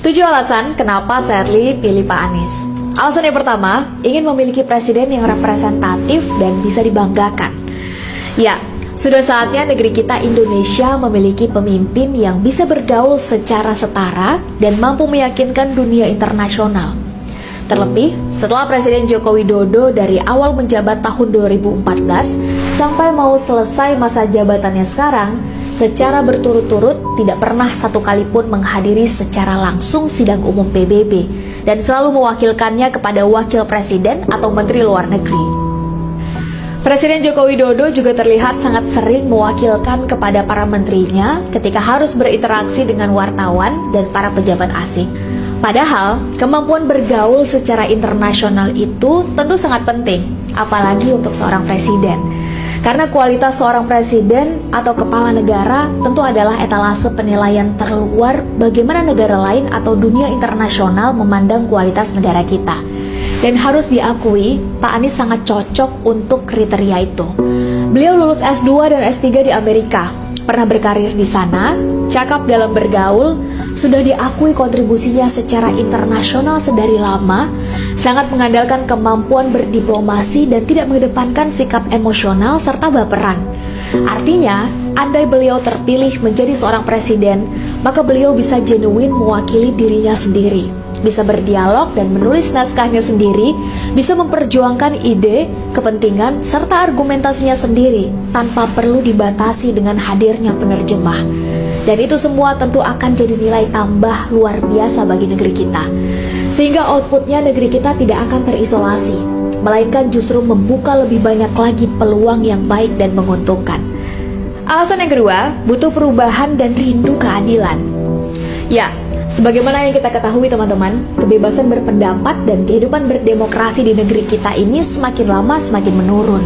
7 alasan kenapa Shirley pilih Pak Anies. Alasan yang pertama, ingin memiliki presiden yang representatif dan bisa dibanggakan. Ya, sudah saatnya negeri kita Indonesia memiliki pemimpin yang bisa bergaul secara setara dan mampu meyakinkan dunia internasional. Terlebih, setelah Presiden Joko Widodo dari awal menjabat tahun 2014 sampai mau selesai masa jabatannya sekarang, secara berturut-turut tidak pernah satu kali pun menghadiri secara langsung sidang umum PBB dan selalu mewakilkannya kepada wakil presiden atau menteri luar negeri. Presiden Joko Widodo juga terlihat sangat sering mewakilkan kepada para menterinya ketika harus berinteraksi dengan wartawan dan para pejabat asing. Padahal, kemampuan bergaul secara internasional itu tentu sangat penting, apalagi untuk seorang presiden. Karena kualitas seorang presiden atau kepala negara tentu adalah etalase penilaian terluar bagaimana negara lain atau dunia internasional memandang kualitas negara kita. Dan harus diakui, Pak Anies sangat cocok untuk kriteria itu. Beliau lulus S2 dan S3 di Amerika, pernah berkarir di sana, cakap dalam bergaul, sudah diakui kontribusinya secara internasional sedari lama, sangat mengandalkan kemampuan berdiplomasi dan tidak mengedepankan sikap emosional serta baperan. Artinya, andai beliau terpilih menjadi seorang presiden, maka beliau bisa genuine mewakili dirinya sendiri, bisa berdialog dan menulis naskahnya sendiri, bisa memperjuangkan ide, kepentingan, serta argumentasinya sendiri tanpa perlu dibatasi dengan hadirnya penerjemah. Dan itu semua tentu akan jadi nilai tambah luar biasa bagi negeri kita. Sehingga outputnya negeri kita tidak akan terisolasi, melainkan justru membuka lebih banyak lagi peluang yang baik dan menguntungkan. Alasan yang kedua, butuh perubahan dan rindu keadilan. Ya, sebagaimana yang kita ketahui teman-teman, kebebasan berpendapat dan kehidupan berdemokrasi di negeri kita ini semakin lama semakin menurun.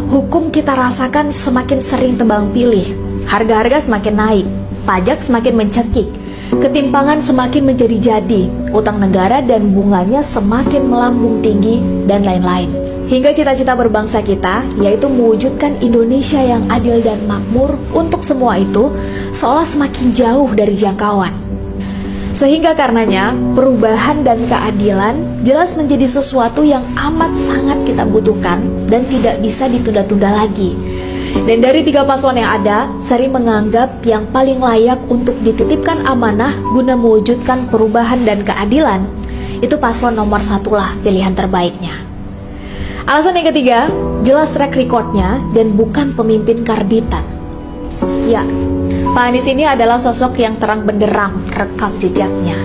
Hukum kita rasakan semakin sering tebang pilih, harga-harga semakin naik, pajak semakin mencekik, ketimpangan semakin menjadi-jadi, utang negara dan bunganya semakin melambung tinggi, dan lain-lain. Hingga cita-cita berbangsa kita, yaitu mewujudkan Indonesia yang adil dan makmur untuk semua itu, seolah semakin jauh dari jangkauan. Sehingga karenanya, perubahan dan keadilan jelas menjadi sesuatu yang amat sangat kita butuhkan dan tidak bisa ditunda-tunda lagi. Dan dari 3 paslon yang ada, sering menganggap yang paling layak untuk dititipkan amanah guna mewujudkan perubahan dan keadilan, itu paslon nomor 1 lah pilihan terbaiknya. Alasan yang ketiga, jelas track recordnya dan bukan pemimpin karbitan. Ya, Pak Anies ini adalah sosok yang terang benderang rekam jejaknya.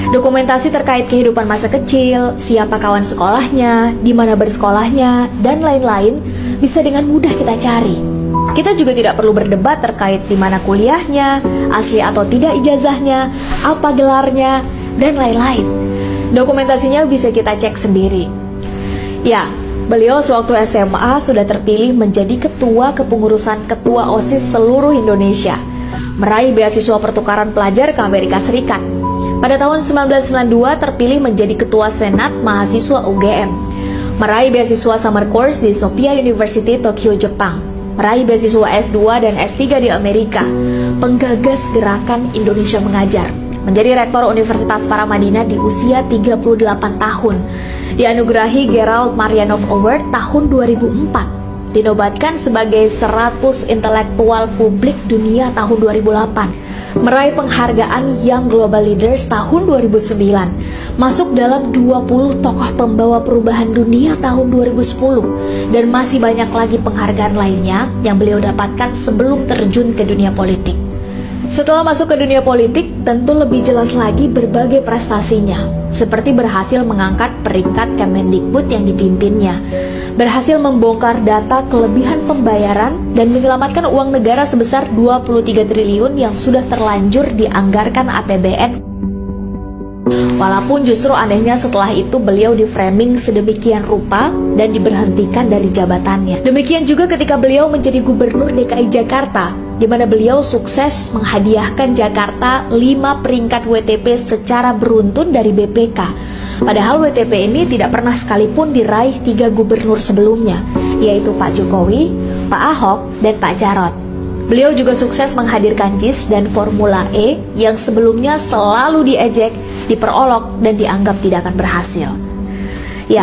Dokumentasi terkait kehidupan masa kecil, siapa kawan sekolahnya, di mana bersekolahnya, dan lain-lain bisa dengan mudah kita cari. Kita juga tidak perlu berdebat terkait di mana kuliahnya, asli atau tidak ijazahnya, apa gelarnya, dan lain-lain. Dokumentasinya bisa kita cek sendiri. Ya, beliau sewaktu SMA sudah terpilih menjadi ketua kepengurusan ketua OSIS seluruh Indonesia, meraih beasiswa pertukaran pelajar ke Amerika Serikat. Pada tahun 1992 terpilih menjadi ketua Senat Mahasiswa UGM, meraih beasiswa summer course di Sophia University Tokyo, Jepang, meraih beasiswa S2 dan S3 di Amerika, penggagas gerakan Indonesia Mengajar, menjadi rektor Universitas Paramadina di usia 38 tahun, dianugerahi Gerald Marianov Award tahun 2004, dinobatkan sebagai 100 intelektual publik dunia tahun 2008, meraih penghargaan Young Global Leaders tahun 2009, masuk dalam 20 tokoh pembawa perubahan dunia tahun 2010, dan masih banyak lagi penghargaan lainnya yang beliau dapatkan sebelum terjun ke dunia politik. Setelah masuk ke dunia politik, tentu lebih jelas lagi berbagai prestasinya, seperti berhasil mengangkat peringkat Kemendikbud yang dipimpinnya, berhasil membongkar data kelebihan pembayaran dan menyelamatkan uang negara sebesar 23 triliun yang sudah terlanjur dianggarkan APBN. Walaupun justru anehnya setelah itu beliau di-framing sedemikian rupa dan diberhentikan dari jabatannya. Demikian juga ketika beliau menjadi Gubernur DKI Jakarta, di mana beliau sukses menghadiahkan Jakarta 5 peringkat WTP secara beruntun dari BPK. Padahal WTP ini tidak pernah sekalipun diraih 3 gubernur sebelumnya, yaitu Pak Jokowi, Pak Ahok, dan Pak Jarot. Beliau juga sukses menghadirkan JIS dan Formula E yang sebelumnya selalu diejek diperolok, dan dianggap tidak akan berhasil. Ya,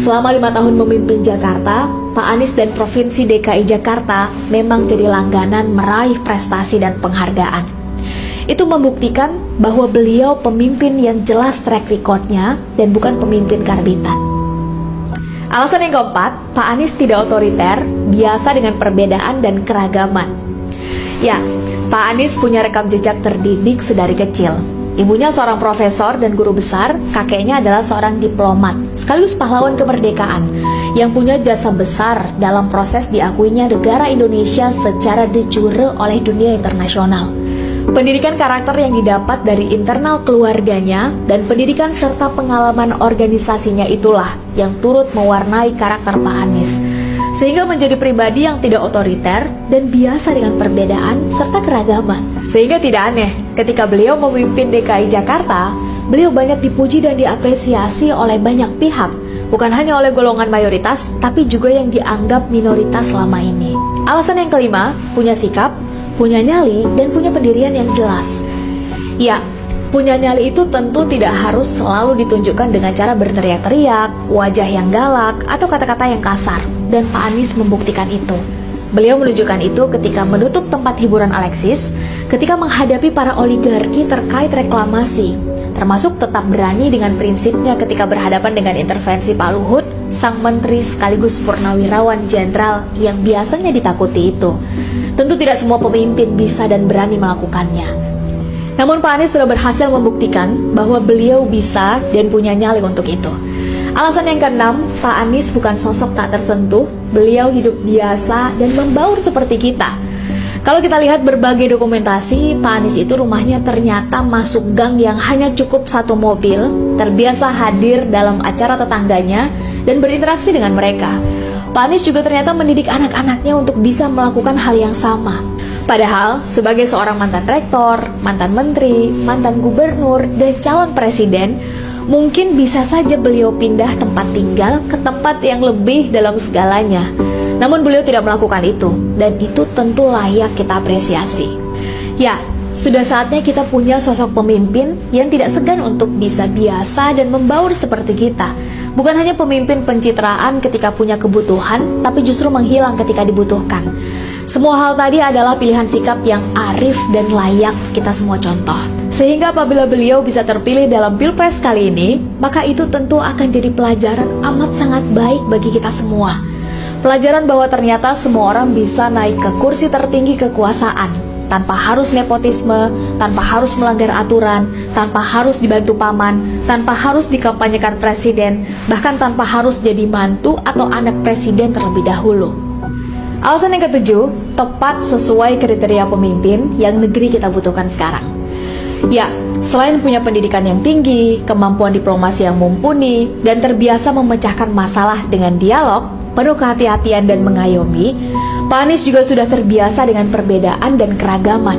selama 5 tahun memimpin Jakarta, Pak Anies dan Provinsi DKI Jakarta memang jadi langganan meraih prestasi dan penghargaan. Itu membuktikan bahwa beliau pemimpin yang jelas track record-nya dan bukan pemimpin karbitan. Alasan yang keempat, Pak Anies tidak otoriter, biasa dengan perbedaan dan keragaman. Ya, Pak Anies punya rekam jejak terdidik sedari kecil. Ibunya seorang profesor dan guru besar, kakeknya adalah seorang diplomat, sekaligus pahlawan kemerdekaan, yang punya jasa besar dalam proses diakuinya negara Indonesia secara de jure oleh dunia internasional. Pendidikan karakter yang didapat dari internal keluarganya dan pendidikan serta pengalaman organisasinya itulah yang turut mewarnai karakter Pak Anies, sehingga menjadi pribadi yang tidak otoriter dan biasa dengan perbedaan serta keragaman. Sehingga tidak aneh ketika beliau memimpin DKI Jakarta, beliau banyak dipuji dan diapresiasi oleh banyak pihak, bukan hanya oleh golongan mayoritas, tapi juga yang dianggap minoritas selama ini. Alasan yang kelima, punya sikap, punya nyali, dan punya pendirian yang jelas. Ya, punya nyali itu tentu tidak harus selalu ditunjukkan dengan cara berteriak-teriak, wajah yang galak, atau kata-kata yang kasar. Dan Pak Anies membuktikan itu. Beliau menunjukkan itu ketika menutup tempat hiburan Alexis, ketika menghadapi para oligarki terkait reklamasi, termasuk tetap berani dengan prinsipnya ketika berhadapan dengan intervensi Pak Luhut, sang menteri sekaligus purnawirawan jenderal yang biasanya ditakuti itu. Tentu tidak semua pemimpin bisa dan berani melakukannya. Namun Pak Anies sudah berhasil membuktikan bahwa beliau bisa dan punya nyali untuk itu. Alasan yang keenam, Pak Anies bukan sosok tak tersentuh, beliau hidup biasa dan membaur seperti kita. Kalau kita lihat berbagai dokumentasi, Pak Anies itu rumahnya ternyata masuk gang yang hanya cukup satu mobil, terbiasa hadir dalam acara tetangganya dan berinteraksi dengan mereka. Pak Anies juga ternyata mendidik anak-anaknya untuk bisa melakukan hal yang sama. Padahal, sebagai seorang mantan rektor, mantan menteri, mantan gubernur, dan calon presiden, mungkin bisa saja beliau pindah tempat tinggal ke tempat yang lebih dalam segalanya. Namun beliau tidak melakukan itu, dan itu tentu layak kita apresiasi. Ya, sudah saatnya kita punya sosok pemimpin yang tidak segan untuk bisa biasa dan membaur seperti kita. Bukan hanya pemimpin pencitraan ketika punya kebutuhan, tapi justru menghilang ketika dibutuhkan. Semua hal tadi adalah pilihan sikap yang arif dan layak kita semua contoh. Sehingga apabila beliau bisa terpilih dalam Pilpres kali ini, maka itu tentu akan jadi pelajaran amat sangat baik bagi kita semua. Pelajaran bahwa ternyata semua orang bisa naik ke kursi tertinggi kekuasaan tanpa harus nepotisme, tanpa harus melanggar aturan, tanpa harus dibantu paman, tanpa harus dikampanyekan presiden, bahkan tanpa harus jadi mantu atau anak presiden terlebih dahulu. Alasan yang ketujuh, tepat sesuai kriteria pemimpin yang negeri kita butuhkan sekarang. Ya, selain punya pendidikan yang tinggi, kemampuan diplomasi yang mumpuni, dan terbiasa memecahkan masalah dengan dialog, penuh kehati-hatian dan mengayomi, Pak Anies juga sudah terbiasa dengan perbedaan dan keragaman.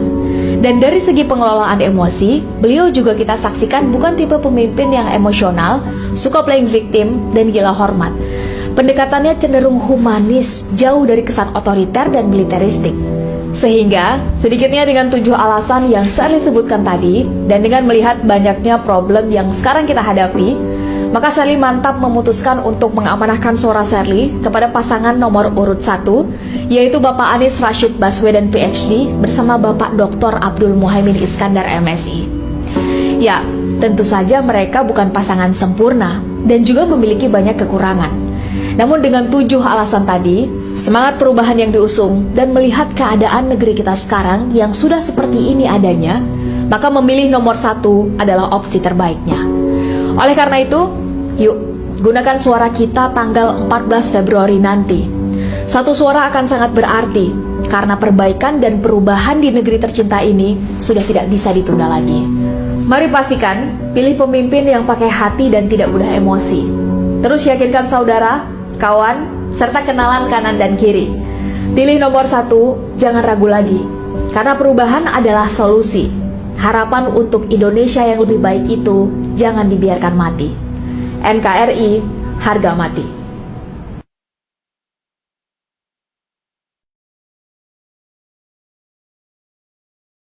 Dan dari segi pengelolaan emosi, beliau juga kita saksikan bukan tipe pemimpin yang emosional, suka playing victim, dan gila hormat. Pendekatannya cenderung humanis, jauh dari kesan otoriter dan militeristik. Sehingga, sedikitnya dengan 7 alasan yang Sherly sebutkan tadi, dan dengan melihat banyaknya problem yang sekarang kita hadapi, maka Sherly mantap memutuskan untuk mengamanahkan suara Sherly kepada pasangan nomor urut 1, yaitu Bapak Anies Rashid Baswedan PhD bersama Bapak Dr. Abdul Muhaimin Iskandar MSI. Ya, tentu saja mereka bukan pasangan sempurna dan juga memiliki banyak kekurangan. Namun dengan 7 alasan tadi, semangat perubahan yang diusung dan melihat keadaan negeri kita sekarang yang sudah seperti ini adanya, maka memilih nomor 1 adalah opsi terbaiknya. Oleh karena itu, yuk gunakan suara kita tanggal 14 Februari nanti. Satu suara akan sangat berarti, karena perbaikan dan perubahan di negeri tercinta ini sudah tidak bisa ditunda lagi. Mari pastikan, pilih pemimpin yang pakai hati dan tidak mudah emosi. Terus yakinkan saudara, kawan, serta kenalan kanan dan kiri. Pilih nomor 1, jangan ragu lagi. Karena perubahan adalah solusi. Harapan untuk Indonesia yang lebih baik itu jangan dibiarkan mati. NKRI, harga mati.